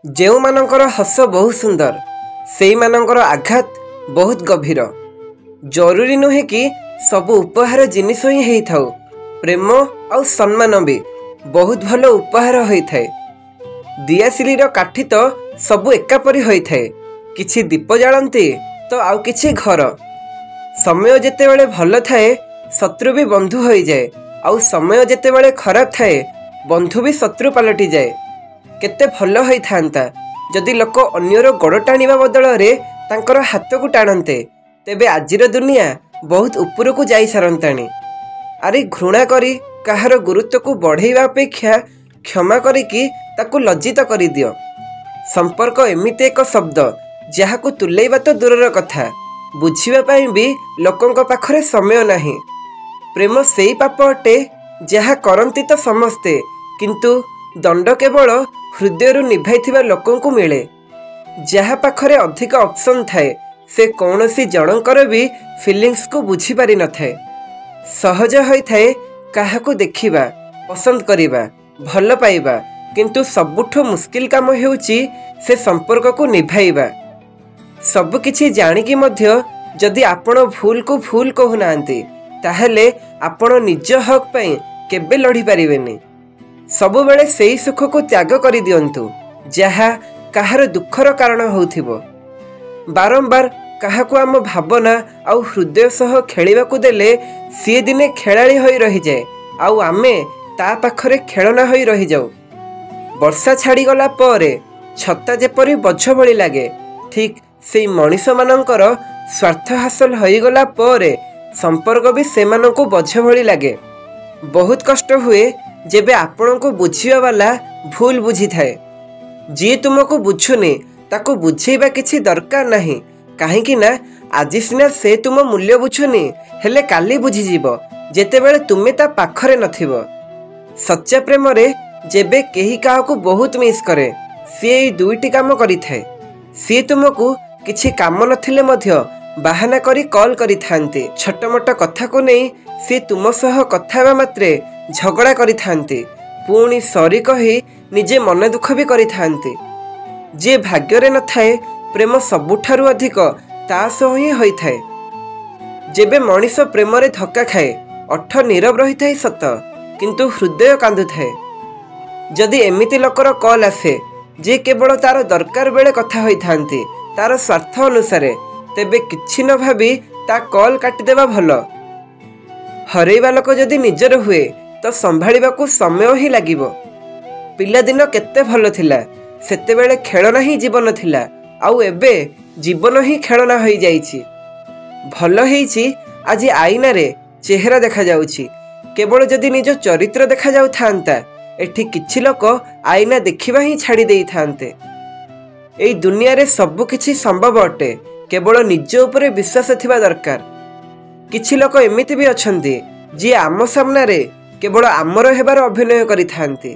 ଯେଉଁ ମାନଙ୍କର ହସ ବହୁତ ସୁନ୍ଦର ସେଇମାନଙ୍କର ଆଘାତ ବହୁତ ଗଭୀର। ଜରୁରୀ ନୁହେଁ କି ସବୁ ଉପହାର ଜିନିଷ ହିଁ ହେଇଥାଉ, ପ୍ରେମ ଆଉ ସମ୍ମାନ ବି ବହୁତ ଭଲ ଉପହାର ହୋଇଥାଏ। ଦିଆସିଲିର କାଠି ତ ସବୁ ଏକାପରି ହୋଇଥାଏ, କିଛି ଦୀପ ଜାଳନ୍ତି ତ ଆଉ କିଛି ଘର। ସମୟ ଯେତେବେଳେ ଭଲ ଥାଏ ଶତ୍ରୁ ବି ବନ୍ଧୁ ହୋଇଯାଏ, ଆଉ ସମୟ ଯେତେବେଳେ ଖରାପ ଥାଏ ବନ୍ଧୁ ବି ଶତ୍ରୁ ପାଲଟିଯାଏ। କେତେ ଭଲ ହୋଇଥାନ୍ତା ଯଦି ଲୋକ ଅନ୍ୟର ଗୋଡ଼ ଟାଣିବା ବଦଳରେ ତାଙ୍କର ହାତକୁ ଟାଣନ୍ତେ, ତେବେ ଆଜିର ଦୁନିଆ ବହୁତ ଉପରକୁ ଯାଇ ସାରନ୍ତାଣି। ଆରେ ଘୃଣା କରି କାହାର ଗୁରୁତ୍ୱକୁ ବଢ଼େଇବା ଅପେକ୍ଷା କ୍ଷମା କରିକି ତାକୁ ଲଜ୍ଜିତ କରିଦିଅ। ସମ୍ପର୍କ ଏମିତି ଏକ ଶବ୍ଦ ଯାହାକୁ ତୁଲେଇବା ତ ଦୂରର କଥା, ବୁଝିବା ପାଇଁ ବି ଲୋକଙ୍କ ପାଖରେ ସମୟ ନାହିଁ। ପ୍ରେମ ସେଇ ପାପ ଅଟେ ଯାହା କରନ୍ତି ତ ସମସ୍ତେ, କିନ୍ତୁ ଦଣ୍ଡ କେବଳ ହୃଦୟରୁ ନିଭାଇଥିବା ଲୋକଙ୍କୁ ମିଳେ। ଯାହା ପାଖରେ ଅଧିକ ଅପସନ୍ ଥାଏ ସେ କୌଣସି ଜଣଙ୍କର ବି ଫିଲିଂସକୁ ବୁଝିପାରିନଥାଏ। ସହଜ ହୋଇଥାଏ କାହାକୁ ଦେଖିବା, ପସନ୍ଦ କରିବା, ଭଲ ପାଇବା, କିନ୍ତୁ ସବୁଠୁ ମୁସ୍କିଲ କାମ ହେଉଛି ସେ ସମ୍ପର୍କକୁ ନିଭାଇବା। ସବୁକିଛି ଜାଣିକି ମଧ୍ୟ ଯଦି ଆପଣ ଭୁଲକୁ ଭୁଲ କହୁନାହାନ୍ତି, ତାହେଲେ ଆପଣ ନିଜ ହକ୍ ପାଇଁ କେବେ ଲଢ଼ିପାରିବେନି। ସବୁବେଳେ ସେଇ ସୁଖକୁ ତ୍ୟାଗ କରିଦିଅନ୍ତୁ ଯାହା କାହାର ଦୁଃଖର କାରଣ ହେଉଥିବ। ବାରମ୍ବାର କାହାକୁ ଆମ ଭାବନା ଆଉ ହୃଦୟ ସହ ଖେଳିବାକୁ ଦେଲେ ସିଏ ଦିନେ ଖେଳାଳି ହୋଇ ରହିଯାଏ, ଆଉ ଆମେ ତା ପାଖରେ ଖେଳନା ହୋଇ ରହିଯାଉ। ବର୍ଷା ଛାଡ଼ିଗଲା ପରେ ଛତା ଯେପରି ବୋଝ ଭଳି ଲାଗେ, ଠିକ୍ ସେଇ ମଣିଷମାନଙ୍କର ସ୍ୱାର୍ଥ ହାସଲ ହୋଇଗଲା ପରେ ସମ୍ପର୍କ ବି ସେମାନଙ୍କୁ ବୋଝ ଭଳି ଲାଗେ। ବହୁତ କଷ୍ଟ ହୁଏ ଯେବେ ଆପଣଙ୍କୁ ବୁଝିବା ବାଲା ଭୁଲ ବୁଝିଥାଏ। ଯିଏ ତୁମକୁ ବୁଝୁନି ତାକୁ ବୁଝେଇବା କିଛି ଦରକାର ନାହିଁ, କାହିଁକି ନା ଆଜି ସିନା ସେ ତୁମ ମୂଲ୍ୟ ବୁଝୁନି, ହେଲେ କାଲି ବୁଝିଯିବ ଯେତେବେଳେ ତୁମେ ତା ପାଖରେ ନଥିବ। ସଚ୍ଚା ପ୍ରେମରେ ଯେବେ କେହି କାହାକୁ ବହୁତ ମିସ୍ କରେ ସିଏ ଏଇ ଦୁଇଟି କାମ କରିଥାଏ। ସିଏ ତୁମକୁ କିଛି କାମ ନଥିଲେ ମଧ୍ୟ ବାହାନା କରି କଲ୍ କରିଥାନ୍ତି। ଛୋଟ ମୋଟ କଥାକୁ ନେଇ ସିଏ ତୁମ ସହ କଥା ହେବା ମାତ୍ରେ ଝଗଡ଼ା କରିଥାନ୍ତି, ପୁଣି ସରି କହି ନିଜେ ମନ ଦୁଃଖ ବି କରିଥାନ୍ତି। ଯିଏ ଭାଗ୍ୟରେ ନଥାଏ ପ୍ରେମ ସବୁଠାରୁ ଅଧିକ ତା ସହ ହିଁ ହୋଇଥାଏ। ଯେବେ ମଣିଷ ପ୍ରେମରେ ଧକ୍କା ଖାଏ ଓଠ ନୀରବ ରହିଥାଏ ସତ, କିନ୍ତୁ ହୃଦୟ କାନ୍ଦୁଥାଏ। ଯଦି ଏମିତି ଲୋକର କଲ୍ ଆସେ ଯିଏ କେବଳ ତାର ଦରକାର ବେଳେ କଥା ହୋଇଥାନ୍ତି ତାର ସ୍ୱାର୍ଥ ଅନୁସାରେ, ତେବେ କିଛି ନ ଭାବି ତା କଲ୍ କାଟିଦେବା ଭଲ। ହରେଇବା ଲୋକ ଯଦି ନିଜର ହୁଏ ତ ସମ୍ଭାଳିବାକୁ ସମୟ ହିଁ ଲାଗିବ। ପିଲାଦିନ କେତେ ଭଲ ଥିଲା, ସେତେବେଳେ ଖେଳନା ହିଁ ଜୀବନ ଥିଲା, ଆଉ ଏବେ ଜୀବନ ହିଁ ଖେଳନା ହୋଇଯାଇଛି। ଭଲ ହେଇଛି ଆଜି ଆଇନାରେ ଚେହେରା ଦେଖାଯାଉଛି, କେବଳ ଯଦି ନିଜ ଚରିତ୍ର ଦେଖାଯାଉଥାନ୍ତା ଏଠି କିଛି ଲୋକ ଆଇନା ଦେଖିବା ହିଁ ଛାଡ଼ି ଦେଇଥାନ୍ତେ। ଏଇ ଦୁନିଆରେ ସବୁ କିଛି ସମ୍ଭବ ଅଟେ, କେବଳ ନିଜ ଉପରେ ବିଶ୍ୱାସ ଥିବା ଦରକାର। କିଛି ଲୋକ ଏମିତି ବି ଅଛନ୍ତି ଯିଏ ଆମ ସାମ୍ନାରେ କେବଳ ଆମର ହେବାର ଅଭିନୟ କରିଥାନ୍ତି।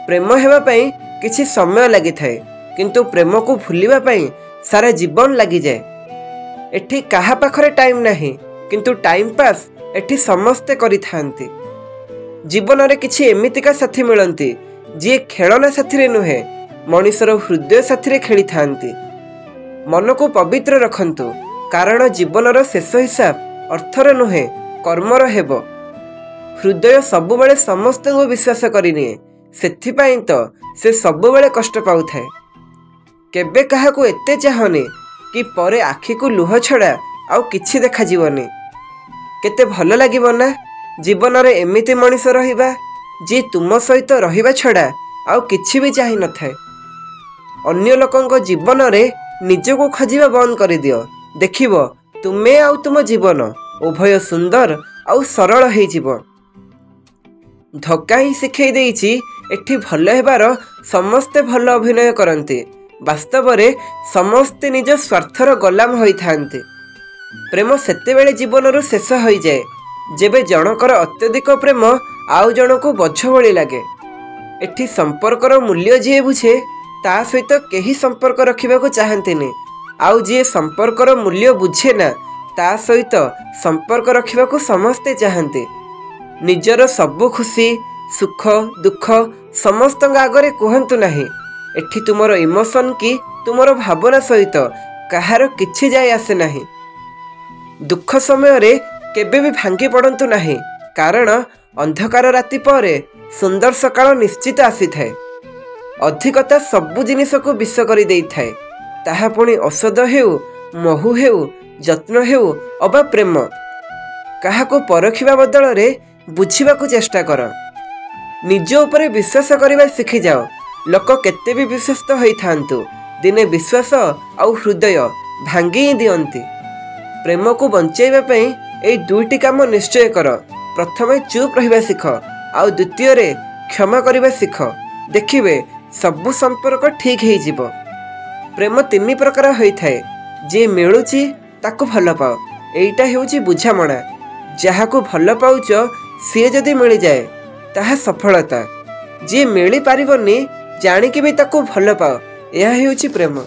ପ୍ରେମ ହେବା ପାଇଁ କିଛି ସମୟ ଲାଗିଥାଏ, କିନ୍ତୁ ପ୍ରେମକୁ ଭୁଲିବା ପାଇଁ ସାରା ଜୀବନ ଲାଗିଯାଏ। ଏଠି କାହା ପାଖରେ ଟାଇମ୍ ନାହିଁ, କିନ୍ତୁ ଟାଇମ୍ ପାସ୍ ଏଠି ସମସ୍ତେ କରିଥାନ୍ତି। ଜୀବନରେ କିଛି ଏମିତିକା ସାଥୀ ମିଳନ୍ତି ଯିଏ ଖେଳନା ସାଥିରେ ନୁହେଁ, ମଣିଷର ହୃଦୟ ସାଥିରେ ଖେଳିଥାନ୍ତି। ମନକୁ ପବିତ୍ର ରଖନ୍ତୁ, କାରଣ ଜୀବନର ଶେଷ ହିସାବ ଅର୍ଥର ନୁହେଁ କର୍ମର ହେବ। ହୃଦୟ ସବୁବେଳେ ସମସ୍ତଙ୍କୁ ବିଶ୍ୱାସ କରିନିଏ, ସେଥିପାଇଁ ତ ସେ ସବୁବେଳେ କଷ୍ଟ ପାଉଥାଏ। କେବେ କାହାକୁ ଏତେ ଚାହଁନି କି ପରେ ଆଖିକୁ ଲୁହ ଛଡ଼ା ଆଉ କିଛି ଦେଖାଯିବନି। କେତେ ଭଲ ଲାଗିବ ନା ଜୀବନରେ ଏମିତି ମଣିଷ ରହିବା ଯିଏ ତୁମ ସହିତ ରହିବା ଛଡ଼ା ଆଉ କିଛି ବି ଚାହିଁନଥାଏ। ଅନ୍ୟ ଲୋକଙ୍କ ଜୀବନରେ ନିଜକୁ ଖୋଜିବା ବନ୍ଦ କରିଦିଅ, ଦେଖିବ ତୁମେ ଆଉ ତୁମ ଜୀବନ ଉଭୟ ସୁନ୍ଦର ଆଉ ସରଳ ହେଇଯିବ। ଧୋକା ହିଁ ଶିଖେଇ ଦେଇଛି ଏଠି ଭଲ ହେବାର ସମସ୍ତେ ଭଲ ଅଭିନୟ କରନ୍ତି, ବାସ୍ତବରେ ସମସ୍ତେ ନିଜ ସ୍ୱାର୍ଥର ଗୋଲାମ ହୋଇଥାନ୍ତି। ପ୍ରେମ ସେତେବେଳେ ଜୀବନରୁ ଶେଷ ହୋଇଯାଏ ଯେବେ ଜଣଙ୍କର ଅତ୍ୟଧିକ ପ୍ରେମ ଆଉ ଜଣକୁ ବୋଝ ଭଳି ଲାଗେ। ଏଠି ସମ୍ପର୍କର ମୂଲ୍ୟ ଯିଏ ବୁଝେ ତା ସହିତ କେହି ସମ୍ପର୍କ ରଖିବାକୁ ଚାହାନ୍ତିନି, ଆଉ ଯିଏ ସମ୍ପର୍କର ମୂଲ୍ୟ ବୁଝେ ନା ତା ସହିତ ସମ୍ପର୍କ ରଖିବାକୁ ସମସ୍ତେ ଚାହାନ୍ତି। ନିଜର ସବୁ ଖୁସି ସୁଖ ଦୁଃଖ ସମସ୍ତଙ୍କ ଆଗରେ କୁହନ୍ତୁ ନାହିଁ, एठी तुमर इमोशन कि तुमर भावना सहित कहार किछि जाय आसे नाही। दुख समय रे केबे भी भांगी पड़ंतु नाही, कारण अंधकार राति परे सुंदर सकाळ निश्चित आसी थाए। अधिकता सबु जिनिस को विष करि देई थाए, ताहा पुणी औषध हेउ, महु हेउ, जत्न हेउ अबा प्रेम। काहाको परखिबा बदल रे बुझिबाकू चेष्टा कर। निज उपरे विश्वास करबा शिखि जाओ। लोक केते भी विश्वस्त होई थांतु, दिने विश्वास आउ हृदय भांगी ही दियंती। प्रेम को बंचाइबा पई एई दुईटी काम निश्चय कर। प्रथमे चुप रहिबा शिख, आउ द्वितीय रे क्षमा करबा शिख। देखिबे सबु संपर्क ठीक हेई जिवो। प्रेम तीन प्रकार होई थाए। जे मिलुची ताकू भल पाओ, एईटा हेउची बुझामणा। जहाकू भल पाउच सी जदि मिल जाए ताहा सफलता। जे मिली पारिबनी जानिके भी ताकू भल पाओ, यह हेउची प्रेम।